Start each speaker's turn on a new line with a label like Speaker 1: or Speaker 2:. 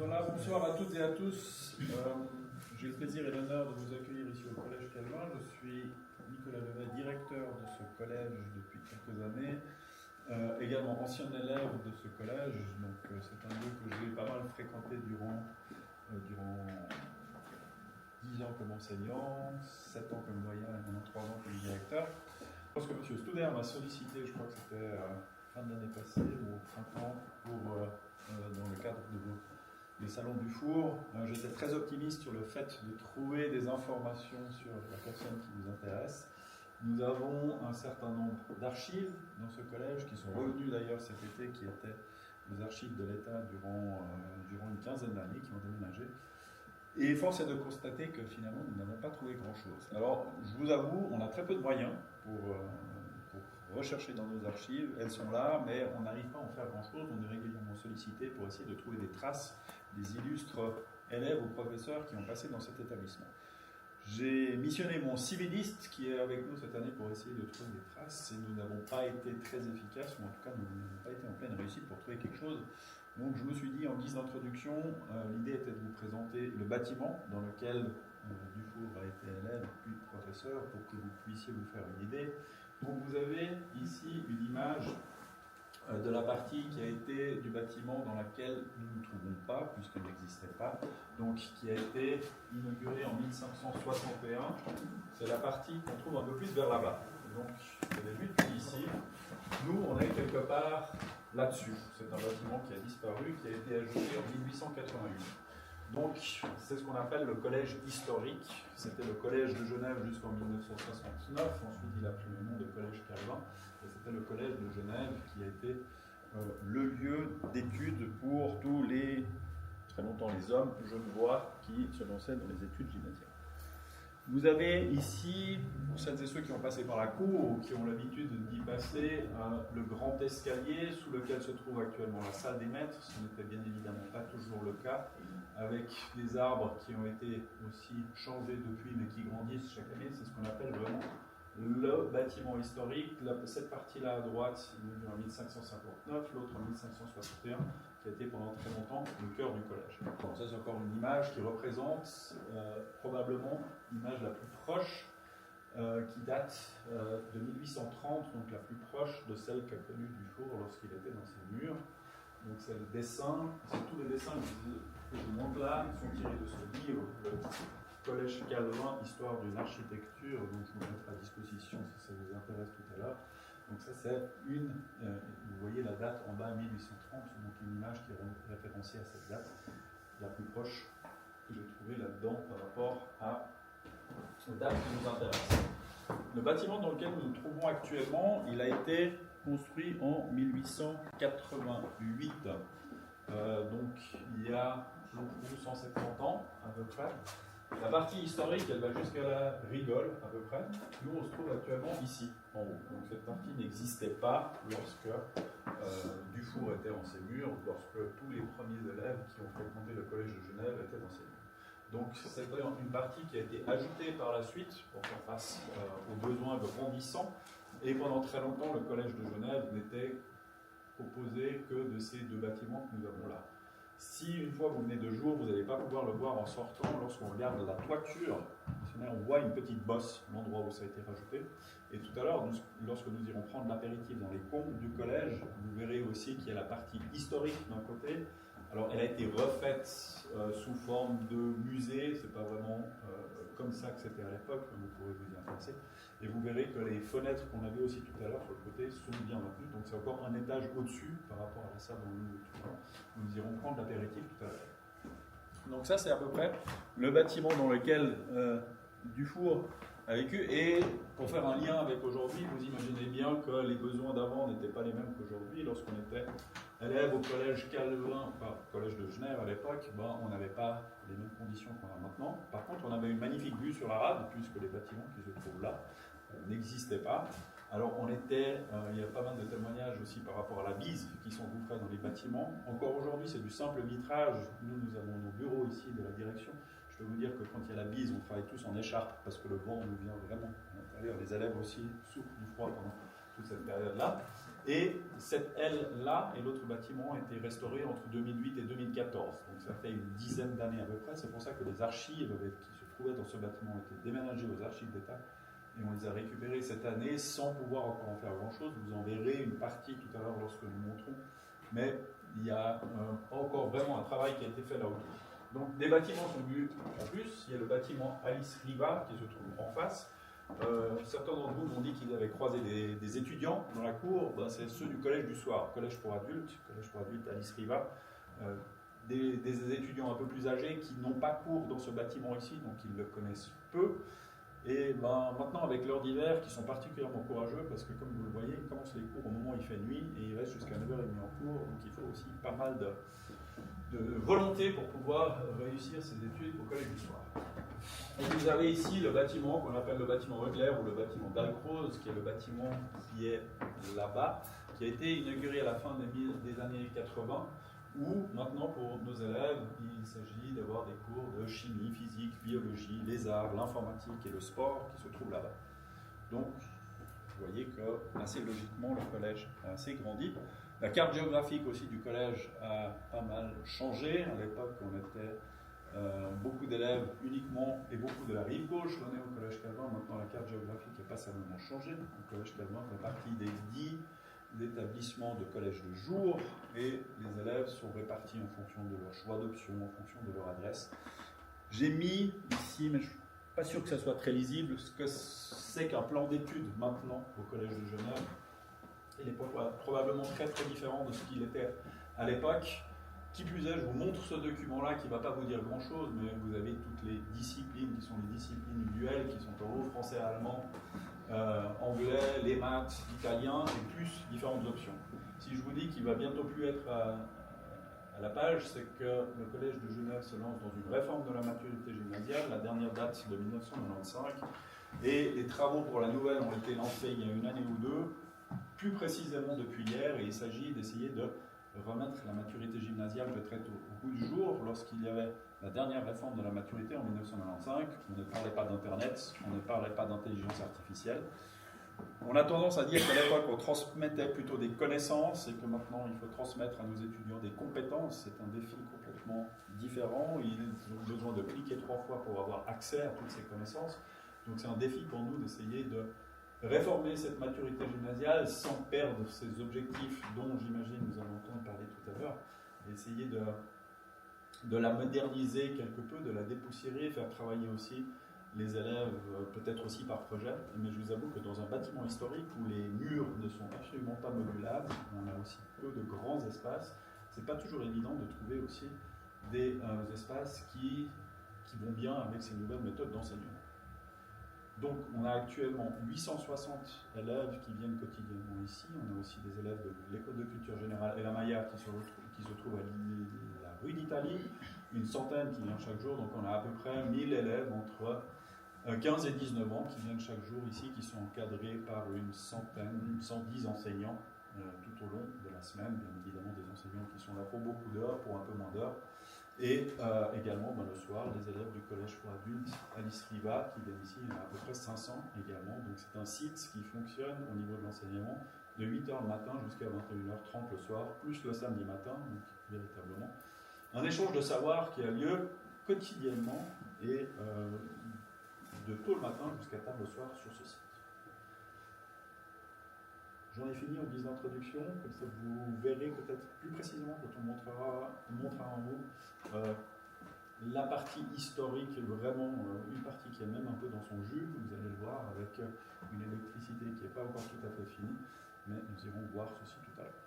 Speaker 1: Voilà, bonsoir à toutes et à tous. J'ai le plaisir et l'honneur de vous accueillir ici au Collège Calvin. Je suis Nicolas Levet, directeur de ce collège depuis quelques années, également ancien élève de ce collège. Donc c'est un lieu que j'ai pas mal fréquenté durant 10 ans comme enseignant, 7 ans comme doyen et maintenant 3 ans comme directeur. Lorsque M. Studer m'a sollicité, je crois que c'était fin de l'année passée ou au printemps, dans le cadre des salons du four, j'étais très optimiste sur le fait de trouver des informations sur la personne qui vous intéresse. Nous avons un certain nombre d'archives dans ce collège qui sont revenues d'ailleurs cet été, qui étaient les archives de l'État durant une quinzaine d'années, qui ont déménagé. Et force est de constater que finalement nous n'avons pas trouvé grand-chose. Alors je vous avoue, on a très peu de moyens pour rechercher dans nos archives, elles sont là, mais on n'arrive pas à en faire grand-chose. On est régulièrement sollicité pour essayer de trouver des traces des illustres élèves ou professeurs qui ont passé dans cet établissement. J'ai missionné mon civiliste qui est avec nous cette année pour essayer de trouver des traces et nous n'avons pas été très efficaces, ou en tout cas nous n'avons pas été en pleine réussite pour trouver quelque chose. Donc je me suis dit en guise d'introduction, l'idée était de vous présenter le bâtiment dans lequel Dufour a été élève puis professeur pour que vous puissiez vous faire une idée. Donc vous avez ici une image de la partie qui a été du bâtiment dans laquelle nous ne nous trouvons pas, puisqu'elle n'existait pas, donc qui a été inaugurée en 1561. C'est la partie qu'on trouve un peu plus vers là-bas. Donc vous avez vu depuis ici, nous on est quelque part là-dessus. C'est un bâtiment qui a disparu, qui a été ajouté en 1888. Donc, c'est ce qu'on appelle le collège historique. C'était le collège de Genève jusqu'en 1969. Ensuite, il a pris le nom de collège Calvin. Et c'était le collège de Genève qui a été le lieu d'études pour tous très longtemps les hommes genevois qui se lançaient dans les études gymnasiales. Vous avez ici, pour celles et ceux qui ont passé par la cour ou qui ont l'habitude d'y passer, le grand escalier sous lequel se trouve actuellement la salle des maîtres. Ce n'était bien évidemment pas toujours le cas, avec les arbres qui ont été aussi changés depuis mais qui grandissent chaque année. C'est ce qu'on appelle vraiment le bâtiment historique. Cette partie-là à droite, inaugurée en 1559, l'autre en 1561, qui a été pendant très longtemps le cœur du collège. Donc ça c'est encore une image qui représente probablement l'image la plus proche qui date de 1830, donc la plus proche de celle qu'a connue Dufour lorsqu'il était dans ses murs. Donc c'est le dessin, c'est tous les dessins que je vous montre là, ils sont tirés de ce livre, le Collège Calvin, Histoire d'une architecture, dont je vous mettrai à disposition si ça vous intéresse tout à l'heure. Donc ça c'est vous voyez la date en bas 1830, donc une image qui est référencée à cette date, la plus proche que j'ai trouvée là-dedans par rapport aux dates qui nous intéressent. Le bâtiment dans lequel nous nous trouvons actuellement, il a été construit en 1888, donc il y a 170 ans à peu près. La partie historique, elle va jusqu'à la Rigole, à peu près. Nous, on se trouve actuellement ici, en haut. Donc cette partie n'existait pas lorsque Dufour était en ses murs, lorsque tous les premiers élèves qui ont fréquenté le collège de Genève étaient dans ses murs. Donc c'est une partie qui a été ajoutée par la suite pour faire face aux besoins grandissants. Et pendant très longtemps, le collège de Genève n'était composé que de ces deux bâtiments que nous avons là. Si une fois vous venez de jour, vous n'allez pas pouvoir le voir en sortant, lorsqu'on regarde la toiture, on voit une petite bosse, l'endroit où ça a été rajouté. Et tout à l'heure, lorsque nous irons prendre l'apéritif dans les combles du collège, vous verrez aussi qu'il y a la partie historique d'un côté. Alors elle a été refaite sous forme de musée, c'est pas vraiment comme ça que c'était à l'époque, vous pourrez vous y intéresser. Et vous verrez que les fenêtres qu'on avait aussi tout à l'heure sur le côté sont bien maintenues, donc c'est encore un étage au-dessus par rapport à la salle dont nous nous trouvons. Nous irons prendre l'apéritif tout à l'heure. Donc ça c'est à peu près le bâtiment dans lequel Dufour a vécu. Et pour faire un lien avec aujourd'hui, vous imaginez bien que les besoins d'avant n'étaient pas les mêmes qu'aujourd'hui. Lorsqu'on était élève au collège Calvin, enfin collège de Genève à l'époque, on n'avait pas les mêmes conditions qu'on a maintenant. Par contre, on avait une magnifique vue sur la rade, puisque les bâtiments qui se trouvent là n'existaient pas. Alors il y a pas mal de témoignages aussi par rapport à la bise qui s'engouffrait dans les bâtiments. Encore aujourd'hui, c'est du simple vitrage. Nous avons nos bureaux ici de la direction. Je peux vous dire que quand il y a la bise, on travaille tous en écharpe parce que le vent nous vient vraiment à l'intérieur. Les élèves aussi souffrent du froid pendant toute cette période-là. Et cette aile-là et l'autre bâtiment ont été restaurés entre 2008 et 2014. Donc ça fait une dizaine d'années à peu près. C'est pour ça que les archives qui se trouvaient dans ce bâtiment ont été déménagées aux archives d'État. Et on les a récupérées cette année sans pouvoir encore en faire grand-chose. Vous en verrez une partie tout à l'heure lorsque nous montrons. Mais il y a encore vraiment un travail qui a été fait là autour. Donc des bâtiments sont vus en plus. Il y a le bâtiment Alice Riva qui se trouve en face. Certains d'entre vous m'ont dit qu'ils avaient croisé des étudiants dans la cour. Ben, c'est ceux du collège du soir, collège pour adultes Alice Riva. Des étudiants un peu plus âgés qui n'ont pas cours dans ce bâtiment ici, donc ils le connaissent peu. Et ben, maintenant, avec l'heure d'hiver, qui sont particulièrement courageux, parce que comme vous le voyez, ils commencent les cours au moment où il fait nuit, et ils restent jusqu'à 9h30 en cours, donc il faut aussi pas mal de volonté pour pouvoir réussir ses études au collège du soir. Et vous avez ici le bâtiment qu'on appelle le bâtiment Regler, ou le bâtiment Dalcroze, qui est le bâtiment qui est là-bas, qui a été inauguré à la fin des années 80, où maintenant pour nos élèves, il s'agit d'avoir des cours de chimie, physique, biologie, les arts, l'informatique et le sport qui se trouvent là-bas. Donc, vous voyez que assez logiquement, le collège a assez grandi. La carte géographique aussi du collège a pas mal changé. À l'époque, on était beaucoup d'élèves uniquement et beaucoup de la rive gauche venait au collège Calvin. Maintenant, la carte géographique n'a pas seulement changé. Le collège Calvin fait partie des 10 d'établissements de collège de jour et les élèves sont répartis en fonction de leur choix d'option, en fonction de leur adresse. J'ai mis ici, mais je ne suis pas sûr que ça soit très lisible, ce que c'est qu'un plan d'études maintenant au collège de Genève. Il est probablement très très différent de ce qu'il était à l'époque. Qui plus est, je vous montre ce document-là qui ne va pas vous dire grand-chose, mais vous avez toutes les disciplines qui sont les disciplines duelles, qui sont en haut, français, allemand, anglais, les maths, italien, et plus différentes options. Si je vous dis qu'il ne va bientôt plus être à la page, c'est que le collège de Genève se lance dans une réforme de la maturité gymnasiale. La dernière date de 1995, et les travaux pour la nouvelle ont été lancés il y a une année ou deux, plus précisément depuis hier, et il s'agit d'essayer de remettre la maturité gymnasiale peut-être au goût du jour. Lorsqu'il y avait la dernière réforme de la maturité en 1995, on ne parlait pas d'Internet, on ne parlait pas d'intelligence artificielle. On a tendance à dire qu'à l'époque, on transmettait plutôt des connaissances et que maintenant, il faut transmettre à nos étudiants des compétences. C'est un défi complètement différent. Ils ont besoin de cliquer 3 fois pour avoir accès à toutes ces connaissances. Donc c'est un défi pour nous d'essayer de réformer cette maturité gymnasiale sans perdre ces objectifs dont j'imagine nous allons entendre parler tout à l'heure, et essayer de la moderniser quelque peu, de la dépoussiérer, faire travailler aussi les élèves, peut-être aussi par projet. Mais je vous avoue que dans un bâtiment historique où les murs ne sont absolument pas modulables, on a aussi peu de grands espaces, c'est pas toujours évident de trouver aussi des espaces qui vont bien avec ces nouvelles méthodes d'enseignement. Donc, on a actuellement 860 élèves qui viennent quotidiennement ici. On a aussi des élèves de l'école de culture générale et la Maya qui se trouvent à la rue d'Italie, une centaine qui viennent chaque jour. Donc, on a à peu près 1000 élèves entre 15 et 19 ans qui viennent chaque jour ici, qui sont encadrés par une 110 enseignants tout au long de la semaine. Bien évidemment, des enseignants qui sont là pour beaucoup d'heures, pour un peu moins d'heures. Et également, le soir, les élèves du collège pour adultes Alice Riva qui viennent ici, il y en a à peu près 500 également. Donc c'est un site qui fonctionne au niveau de l'enseignement de 8h le matin jusqu'à 21h30 le soir, plus le samedi matin, donc véritablement. Un échange de savoir qui a lieu quotidiennement et de tôt le matin jusqu'à tard le soir sur ce site. J'en ai fini en guise d'introduction, comme ça vous verrez peut-être plus précisément quand on montrera en haut la partie historique, vraiment une partie qui est même un peu dans son jus, vous allez le voir, avec une électricité qui n'est pas encore tout à fait finie, mais nous irons voir ceci tout à l'heure.